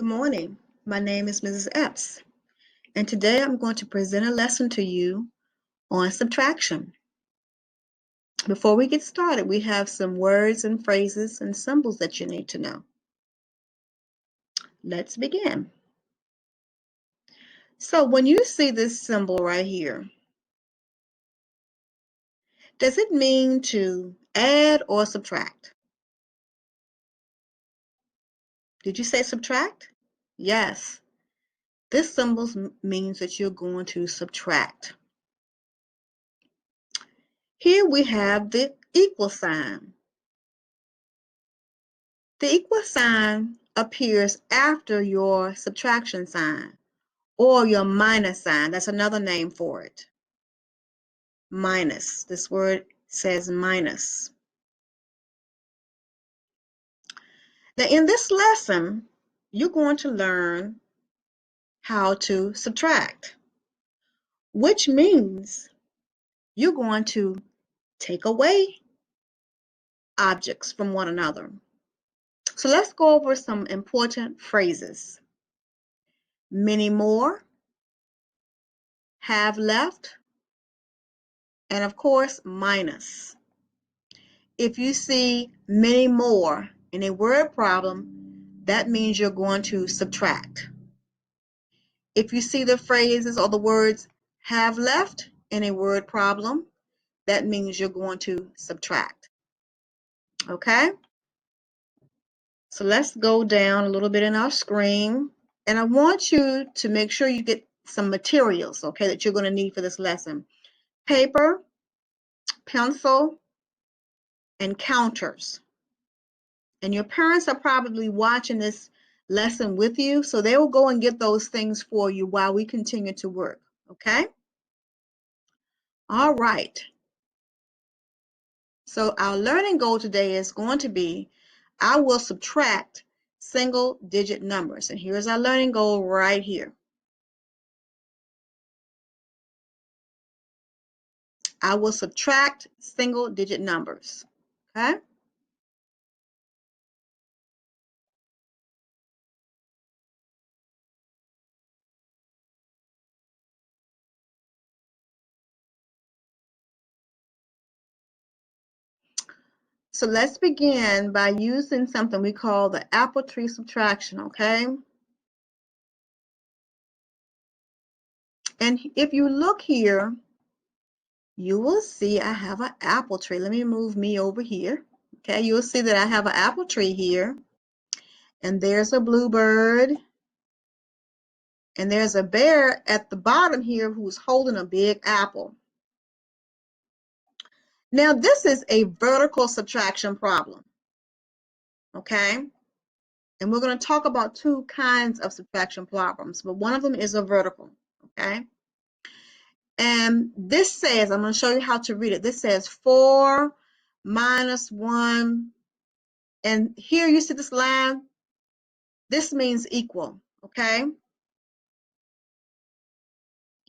morning. My name is Mrs. Epps, and today I'm going to present a lesson to you on subtraction. Before we get started, we have some words and phrases and symbols that you need to know. Let's begin. So when you see this symbol right here, does it mean to add or subtract? Did you say subtract? Yes. This symbol means that you're going to subtract. Here we have the equal sign. The equal sign appears after your subtraction sign or your minus sign. That's another name for it. Minus. This word says minus. Now in this lesson, you're going to learn how to subtract, which means you're going to take away objects from one another. So let's go over some important phrases. Many more, have left, and of course, minus. If you see many more in a word problem, that means you're going to subtract. If you see the phrases or the words have left in a word problem, that means you're going to subtract. Okay? So let's go down a little bit in our screen, and I want you to make sure you get some materials, okay, that you're going to need for this lesson. Paper, pencil, and counters. And your parents are probably watching this lesson with you, so they will go and get those things for you while we continue to work, okay? All right. So our learning goal today is going to be, I will subtract single-digit numbers. And here's our learning goal right here. I will subtract single-digit numbers, okay? So let's begin by using something we call the apple tree subtraction, okay? And if you look here, you will see I have an apple tree. Let me move me over here. Okay, you'll see that I have an apple tree here. And there's a bluebird. And there's a bear at the bottom here who's holding a big apple. Now, this is a vertical subtraction problem. Okay? And we're going to talk about two kinds of subtraction problems, but one of them is a vertical. Okay? And this says, I'm going to show you how to read it. This says 4 minus 1. And here you see this line. This means equal, okay?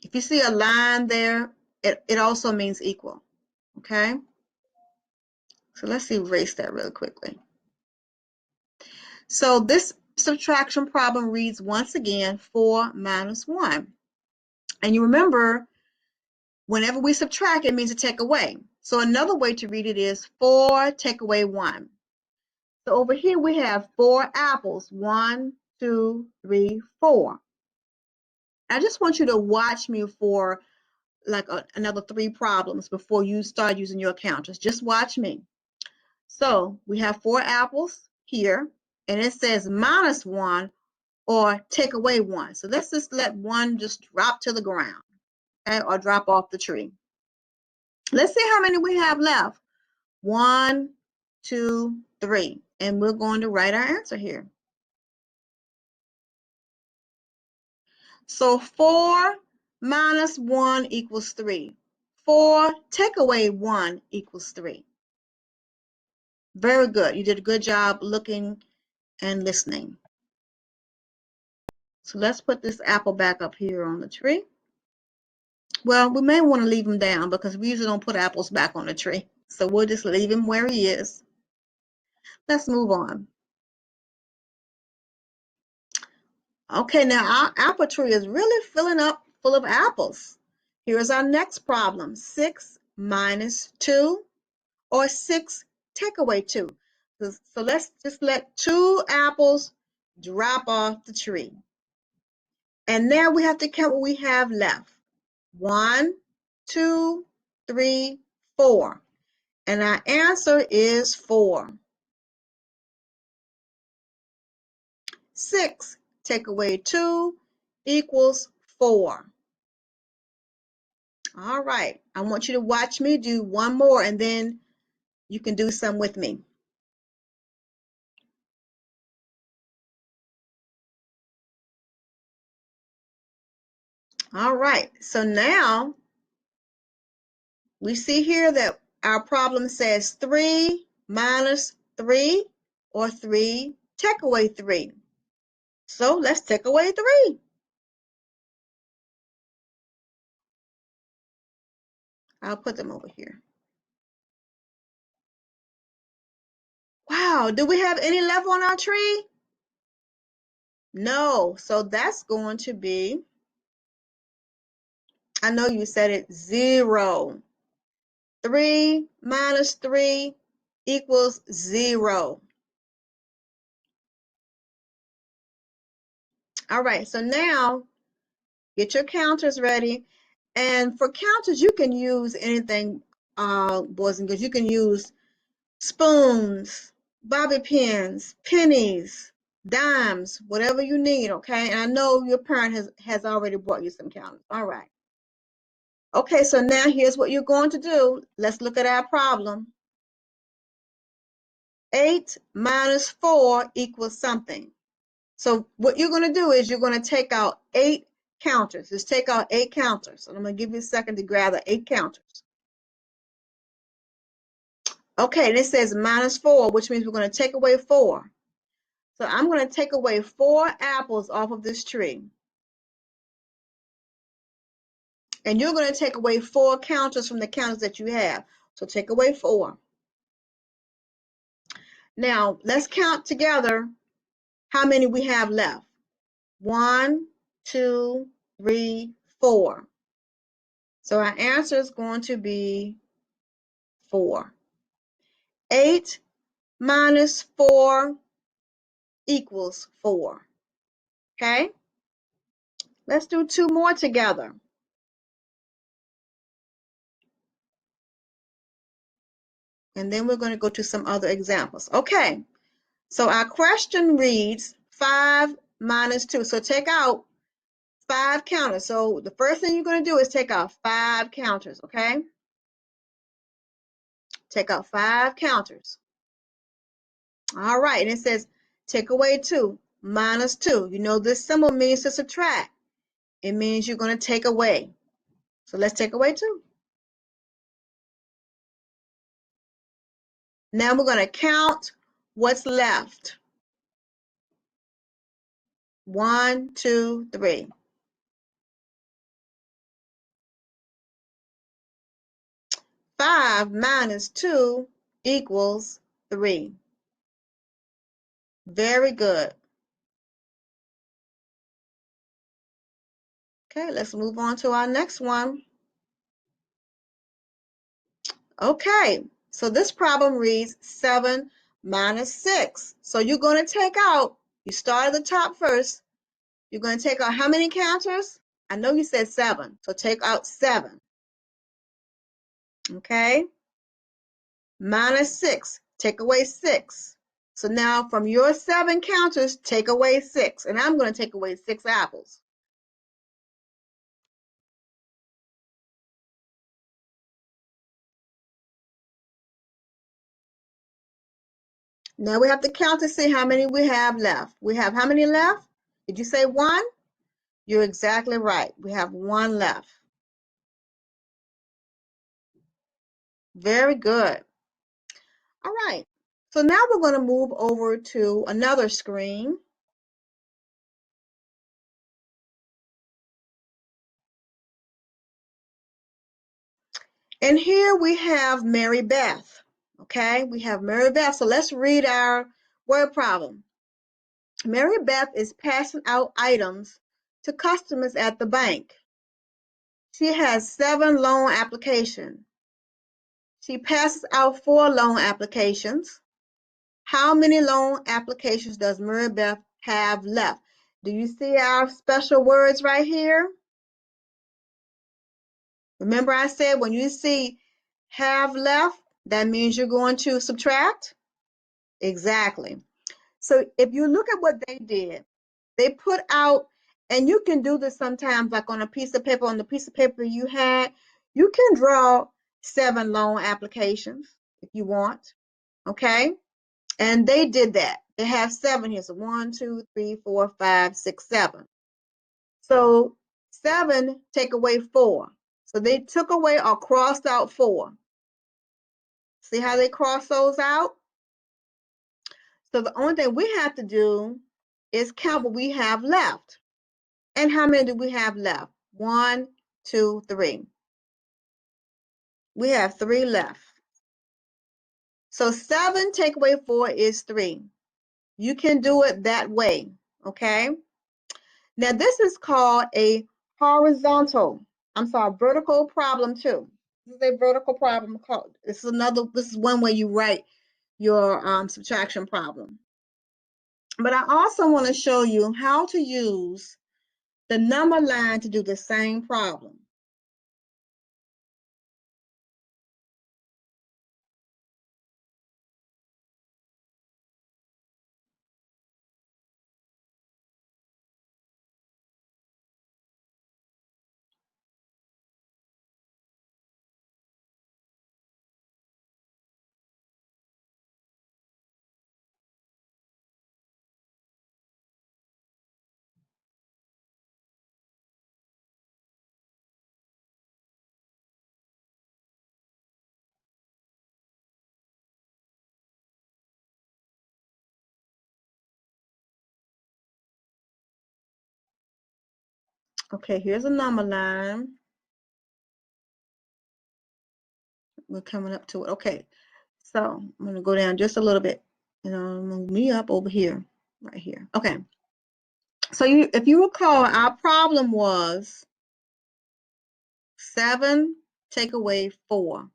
If you see a line there, it also means equal, okay? So let's erase that really quickly. So this subtraction problem reads once again 4 minus 1. And you remember, whenever we subtract, it means to take away. So another way to read it is 4 take away 1. So over here we have 4 apples. 1, 2, 3, 4. I just want you to watch me for like another 3 problems before you start using your counters. Just watch me. So we have 4 apples here, and it says minus 1 or take away 1. So let's just let 1 just drop to the ground, okay, or drop off the tree. Let's see how many we have left. 1, 2, 3, and we're going to write our answer here. So 4 minus 1 equals 3. 4 take away 1 equals 3. Very good. You did a good job looking and listening. So let's put this apple back up here on the tree. Well, we may want to leave him down because we usually don't put apples back on the tree. So we'll just leave him where he is. Let's move on. Okay, now our apple tree is really filling up full of apples. Here's our next problem. 6 minus 2 or 6 take away 2. So let's just let 2 apples drop off the tree. And now we have to count what we have left. 1, 2, 3, 4. And our answer is 4. 6 take away 2 equals 4. All right. I want you to watch me do one more and then you can do some with me. All right. So now we see here that our problem says 3 minus 3 or 3 take away 3. So let's take away 3. I'll put them over here. Wow, do we have any left on our tree? No, so that's going to be, I know you said it, 0. 3 minus 3 equals 0. All right, so now get your counters ready. And for counters, you can use anything, boys and girls. You can use spoons, bobby pins, pennies, dimes, whatever you need, okay? And I know your parent has already brought you some counters. All right. Okay, so now here's what you're going to do. Let's look at our problem. 8 minus 4 equals something. So what you're going to do is you're going to take out 8 counters. Just take out 8 counters. And I'm going to give you a second to grab the 8 counters. Okay, and it says minus 4, which means we're going to take away 4. So I'm going to take away 4 apples off of this tree. And you're going to take away 4 counters from the counters that you have. So take away 4. Now, let's count together how many we have left. 1, 2, 3, 4. So our answer is going to be 4. 8 minus 4 equals 4. Okay? Let's do 2 more together. And then we're going to go to some other examples. Okay, so our question reads 5 minus 2. So take out 5 counters. So the first thing you're going to do is take out 5 counters, okay? Take out 5 counters. All right, and it says take away 2 minus 2. You know this symbol means to subtract. It means you're going to take away. So let's take away 2. Now we're going to count what's left. 1, 2, 3. 5 minus 2 equals 3. Very good. Okay, let's move on to our next one. Okay, so this problem reads 7 minus 6. So you're going to take out, you start at the top first. You're going to take out how many counters? I know you said 7, so take out 7. Okay, minus 6, take away 6. So now from your 7 counters, take away 6. And I'm going to take away 6 apples. Now we have to count to see how many we have left. We have how many left? Did you say 1? You're exactly right. We have 1 left. Very good. All right. So now we're going to move over to another screen. And here we have Mary Beth. Okay, we have Mary Beth. So let's read our word problem. Mary Beth is passing out items to customers at the bank. She has 7 loan applications. She passes out 4 loan applications. How many loan applications does Mary Beth have left? Do you see our special words right here? Remember I said when you see have left, that means you're going to subtract? Exactly. So if you look at what they did, they put out, and you can do this sometimes like on a piece of paper, on the piece of paper you had, you can draw 7 loan applications if you want, okay? And they did that. They have 7 here. So 1, 2, 3, 4, 5, 6, 7. So 7 take away 4. So they took away or crossed out 4. See how they cross those out? So the only thing we have to do is count what we have left. And how many do we have left? 1, 2, 3. We have 3 left. So 7 take away 4 is 3. You can do it that way, okay? Now this is called a vertical problem too. This is a vertical problem. This is one way you write your subtraction problem. But I also want to show you how to use the number line to do the same problem. Okay, here's a number line. We're coming up to it. Okay, so I'm going to go down just a little bit. And I'll move me up over here, right here. Okay. So if you recall, our problem was 7 take away 4.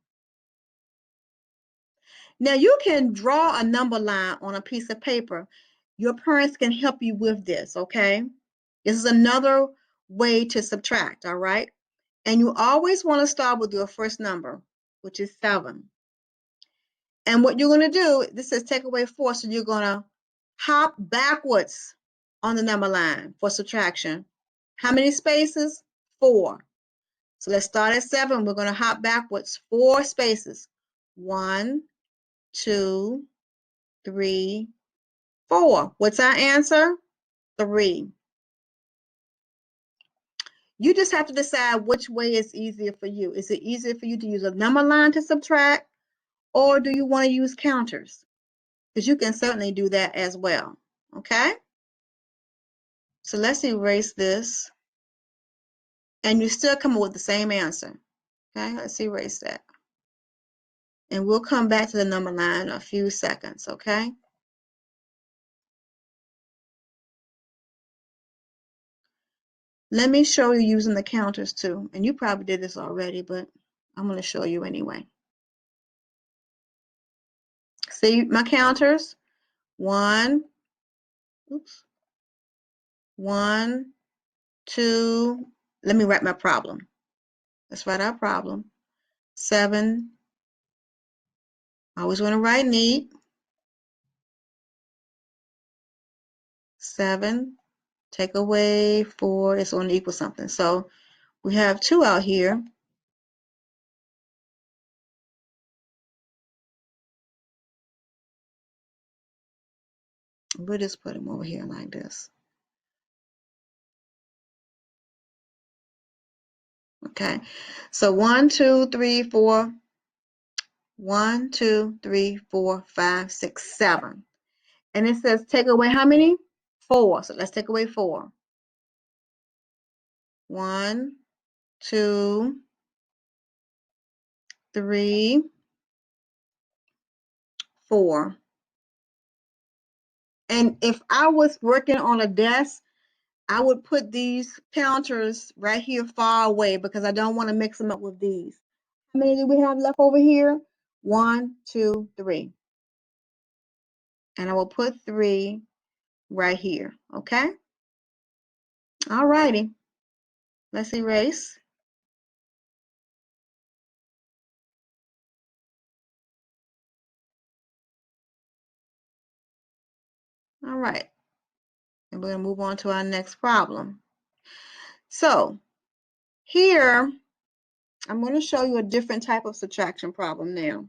Now you can draw a number line on a piece of paper. Your parents can help you with this, okay? This is another way to subtract, all right? And you always want to start with your first number, which is 7. And what you're going to do, this says take away 4, so you're going to hop backwards on the number line for subtraction. How many spaces? 4. So let's start at 7. We're going to hop backwards 4 spaces. 1, 2, 3, 4. What's our answer? 3. You just have to decide which way is easier for you. Is it easier for you to use a number line to subtract, or do you want to use counters? Because you can certainly do that as well. Okay? So let's erase this. And you still come up with the same answer. Okay? Let's erase that. And we'll come back to the number line in a few seconds. Okay? Let me show you using the counters too. And you probably did this already, but I'm going to show you anyway. See my counters? 1, oops, 1, 2. Let me write my problem. Let's write our problem. 7. I always want to write neat. 7. Take away 4. It's going to equal something. So we have 2 out here. We'll just put them over here like this. Okay. So 1, 2, 3, 4. 1, 2, 3, 4, 5, 6, 7. And it says take away how many? 4. So let's take away 4. 1, 2, 3, 4. And if I was working on a desk, I would put these counters right here far away because I don't want to mix them up with these. How many do we have left over here? 1, 2, 3. And I will put 3 right here, okay? All righty. Let's erase. All right. And we're going to move on to our next problem. So here, I'm going to show you a different type of subtraction problem now.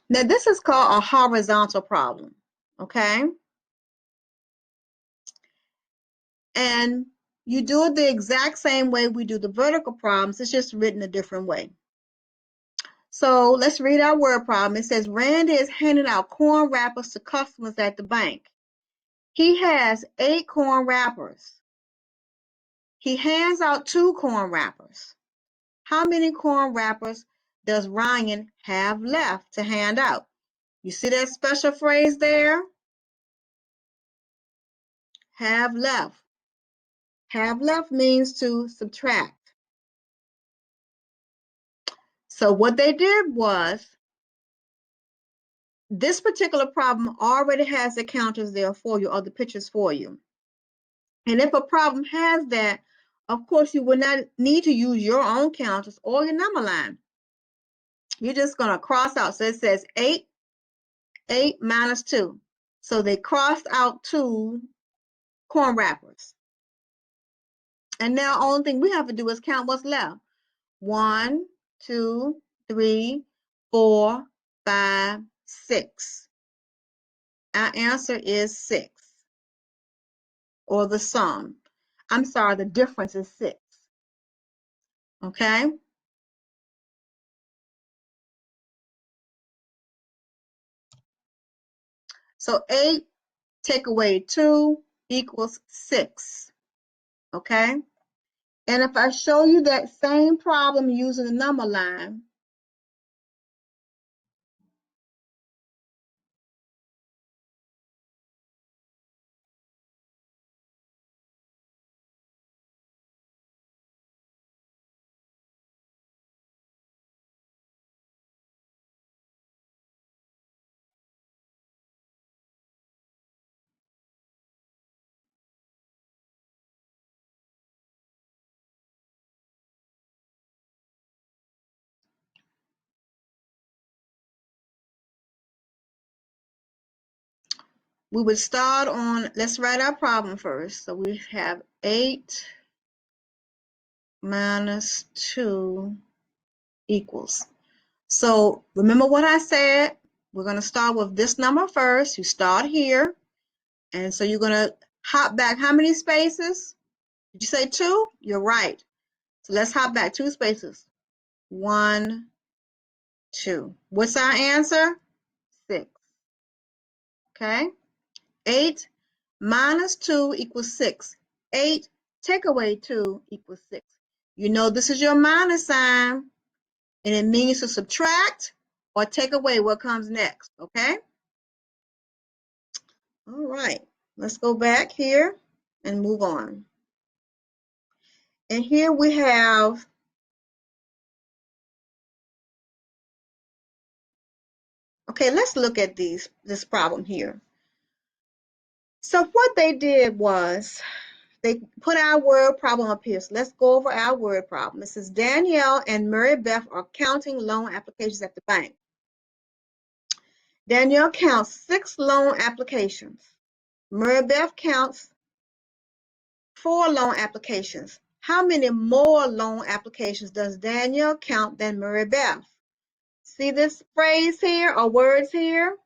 Now, this is called a horizontal problem, okay? And you do it the exact same way we do the vertical problems. It's just written a different way. So let's read our word problem. It says, Randy is handing out corn wrappers to customers at the bank. He has 8 corn wrappers. He hands out 2 corn wrappers. How many corn wrappers does Ryan have left to hand out? You see that special phrase there? Have left. Have left means to subtract. So what they did was, this particular problem already has the counters there for you, or the pictures for you. And if a problem has that, of course, you will not need to use your own counters or your number line. You're just going to cross out. So it says 8, 8 minus 2. So they crossed out 2 corn wrappers. And now only thing we have to do is count what's left. 1, 2, 3, 4, 5, 6. Our answer is 6, or the sum. I'm sorry, the difference is 6. Okay? So 8 take away 2 equals 6. Okay? And if I show you that same problem using the number line, we would start on, let's write our problem first. So we have 8 minus 2 equals. So remember what I said? We're going to start with this number first. You start here. And so you're going to hop back how many spaces? Did you say 2? You're right. So let's hop back 2 spaces. 1, 2. What's our answer? 6. Okay? 8 minus 2 equals 6. 8 take away 2 equals 6. You know this is your minus sign, and it means to subtract or take away what comes next. Okay? All right. Let's go back here and move on. And here we have, okay, let's look at this problem here. So what they did was they put our word problem up here. So let's go over our word problem. It says Danielle and Mary Beth are counting loan applications at the bank. Danielle counts 6 loan applications. Mary Beth counts 4 loan applications. How many more loan applications does Danielle count than Mary Beth? See this phrase here or words here?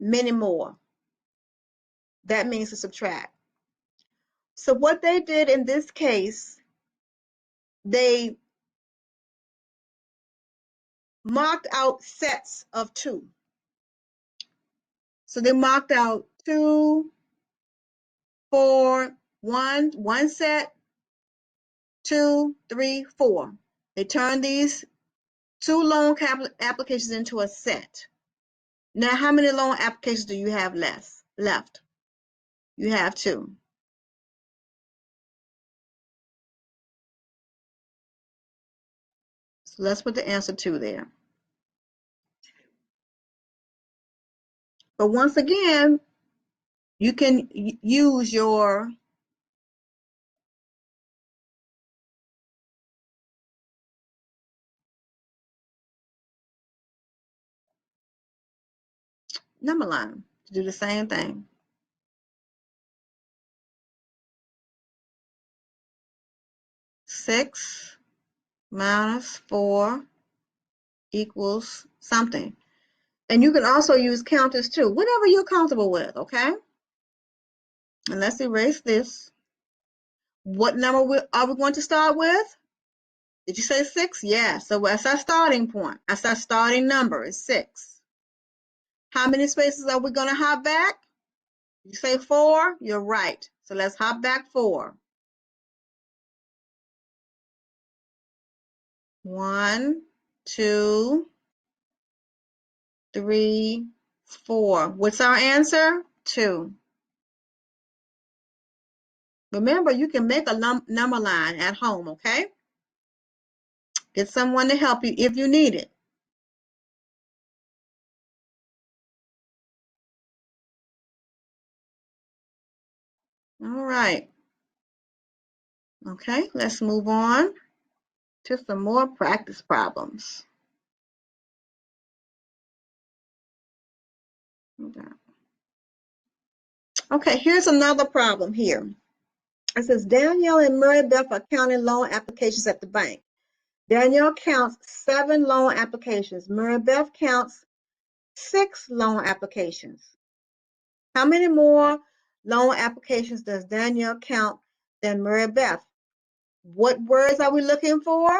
Many more. That means to subtract. So what they did in this case, they marked out sets of 2. So they marked out 2, 4, 1 set, 2, 3, 4. They turned these 2 loan applications into a set. Now, how many loan applications do you have left? You have 2. So let's put the answer 2 there. But once again, you can use your number line to do the same thing. 6 minus 4 equals something. And you can also use counters too, whatever you're comfortable with, okay? And let's erase this. What number are we going to start with? Did you say 6? Yeah, so that's our starting point. That's our starting number, is 6. How many spaces are we going to hop back? You say 4? You're right. So let's hop back 4. 1, 2, 3, 4. What's our answer? 2. Remember, you can make a number line at home, okay? Get someone to help you if you need it. All right. Okay, let's move on to some more practice problems. Okay, here's another problem here. It says Danielle and Mary Beth are counting loan applications at the bank. Danielle counts 7 loan applications. Mary Beth counts 6 loan applications. How many more loan applications does Danielle count than Mary Beth? What words are we looking for?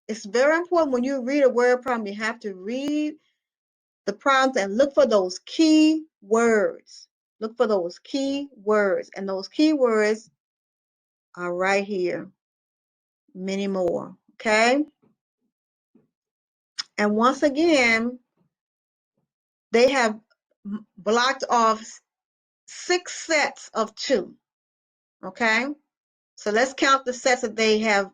It's very important when you read a word problem, you have to read the problems and look for those key words. Look for those key words. And those key words are right here. Many more. Okay? And once again, they have blocked off 6 sets of 2. Okay? So let's count the sets that they have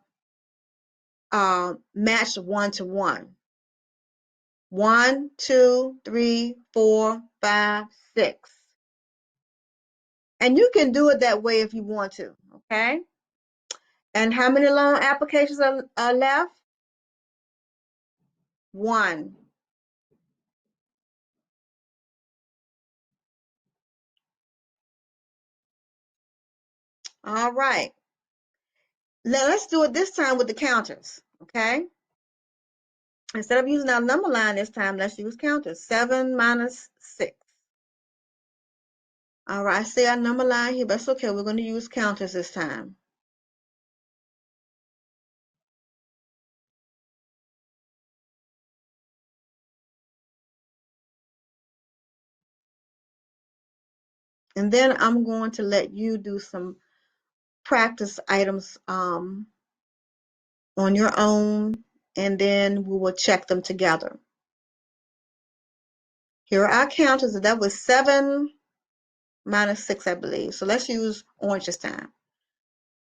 matched 1 to 1. 1, 2, 3, 4, 5, 6. And you can do it that way if you want to, okay? And how many loan applications are left? 1. All right. Now let's do it this time with the counters, okay? Instead of using our number line this time, let's use counters. 7 minus 6. All right, I see our number line here, but it's okay. We're going to use counters this time. And then I'm going to let you do some practice items on your own, and then we will check them together. Here are our counters, and that was 7 minus 6, I believe. So let's use orange this time.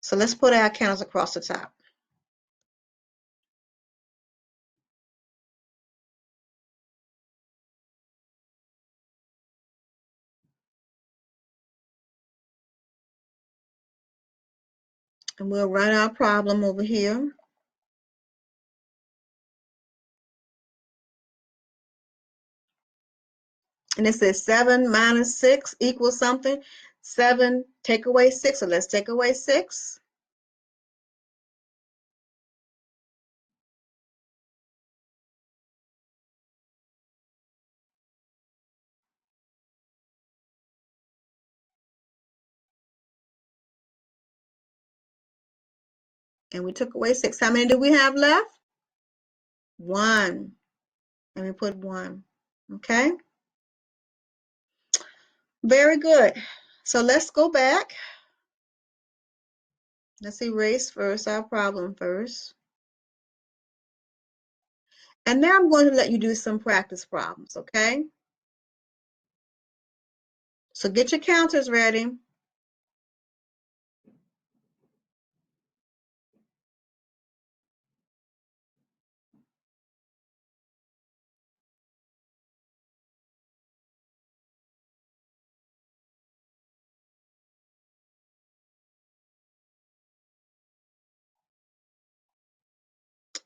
So let's put our counters across the top. And we'll write our problem over here. And it says 7 minus 6 equals something. 7, take away 6, so let's take away 6. And we took away 6. How many do we have left? 1. and we put 1. Okay? Very good. So let's go back. Let's erase first our problem first. And now I'm going to let you do some practice problems, okay? So get your counters ready.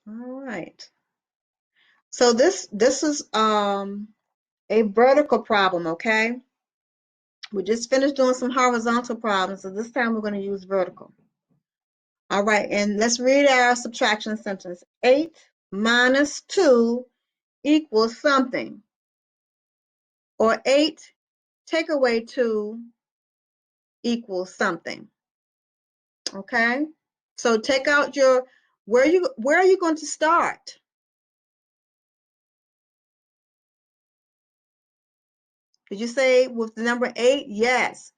All right. So this is a vertical problem, okay? We just finished doing some horizontal problems, so this time we're going to use vertical. All right, and let's read our subtraction sentence. 8 minus 2 equals something. Or 8 take away 2 equals something. Okay? So take out your where are you going to start? Did you say with the number 8? Yes.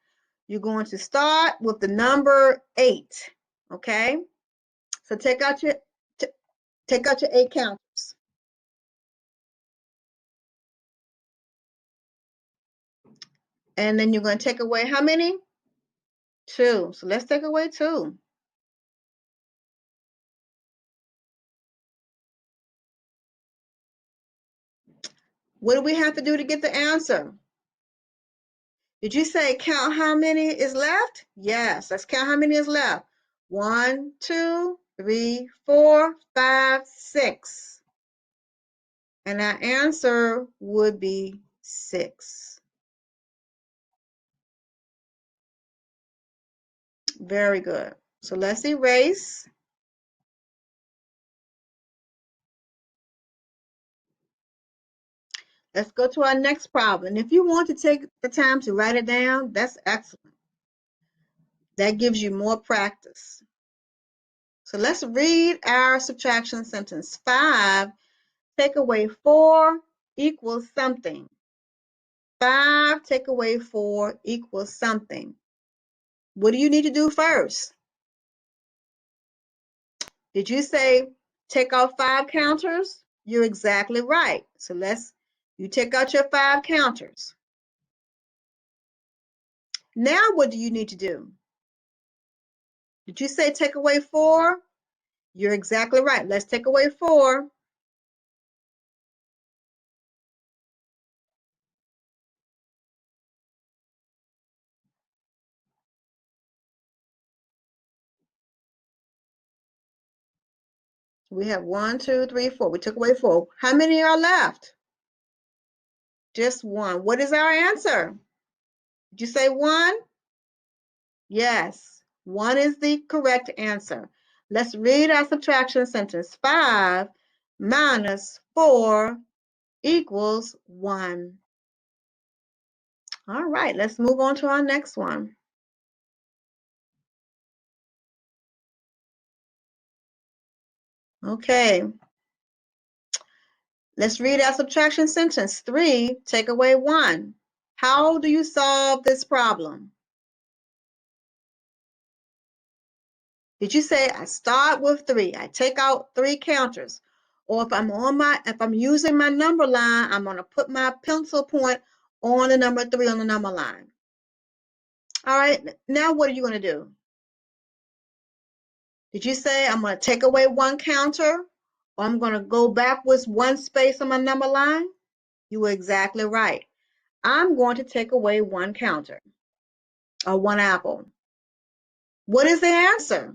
You're going to start with the number 8. Okay? So take out your 8 counters. And then you're going to take away how many? 2. So let's take away 2. What do we have to do to get the answer? Did you say count how many is left? Yes, let's count how many is left. 1, 2, 3, 4, 5, 6. And our answer would be 6. Very good. So let's erase. Let's go to our next problem. If you want to take the time to write it down, that's excellent. That gives you more practice. So let's read our subtraction sentence. 5 take away 4 equals something. 5 take away 4 equals something. What do you need to do first? Did you say take out 5 counters? You're exactly right. So you take out your 5 counters. Now what do you need to do? Did you say take away 4? You're exactly right. Let's take away 4. We have 1, 2, 3, 4. We took away 4. How many are left? Just 1. What is our answer? Did you say 1? Yes, 1 is the correct answer. Let's read our subtraction sentence. 5 minus 4 equals 1. All right, let's move on to our next one. Okay, let's read our subtraction sentence. 3 take away 1. How do you solve this problem? Did you say I start with 3? I take out 3 counters. Or if I'm using my number line, I'm going to put my pencil point on the number 3 on the number line. All right, now what are you going to do? Did you say I'm going to take away 1 counter, or I'm going to go backwards 1 space on my number line? You were exactly right. I'm going to take away 1 counter, or 1 apple. What is the answer?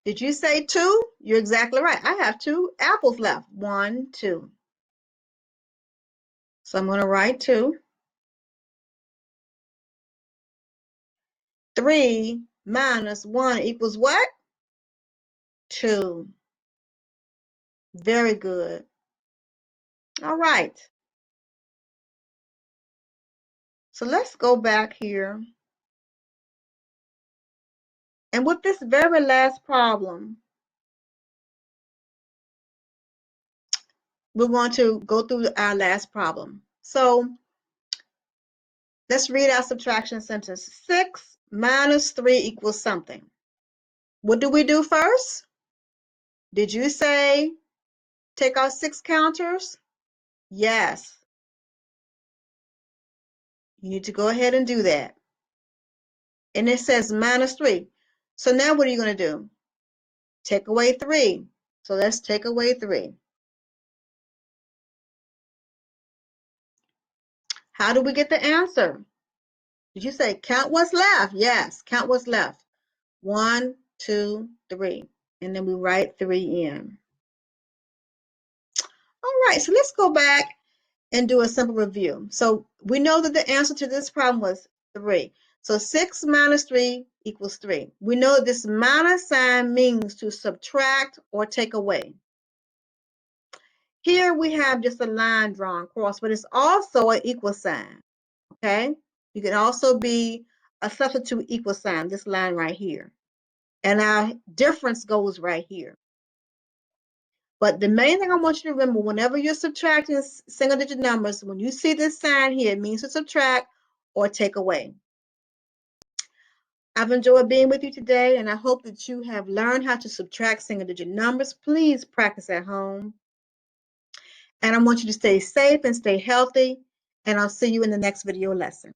Did you say 2? You're exactly right. I have 2 apples left. 1, 2. So I'm going to write 2. 3 minus 1 equals what? 2. Very good. All right. So let's go back here. And with this very last problem, we're going to go through our last problem. So let's read our subtraction sentence. 6 minus 3 equals something. What do we do first? Did you say take out 6 counters? Yes. You need to go ahead and do that. And it says minus 3. So now what are you going to do? Take away 3. So let's take away 3. How do we get the answer? Did you say count what's left? Yes, count what's left. 1, 2, 3. And then we write 3 in. All right, so let's go back and do a simple review. So we know that the answer to this problem was 3. So 6 minus 3 equals 3. We know that this minus sign means to subtract or take away. Here we have just a line drawn across, but it's also an equal sign, okay? You can also be a substitute equal sign, this line right here. And our difference goes right here. But the main thing I want you to remember, whenever you're subtracting single digit numbers, when you see this sign here, it means to subtract or take away. I've enjoyed being with you today, and I hope that you have learned how to subtract single digit numbers. Please practice at home. And I want you to stay safe and stay healthy, and I'll see you in the next video lesson.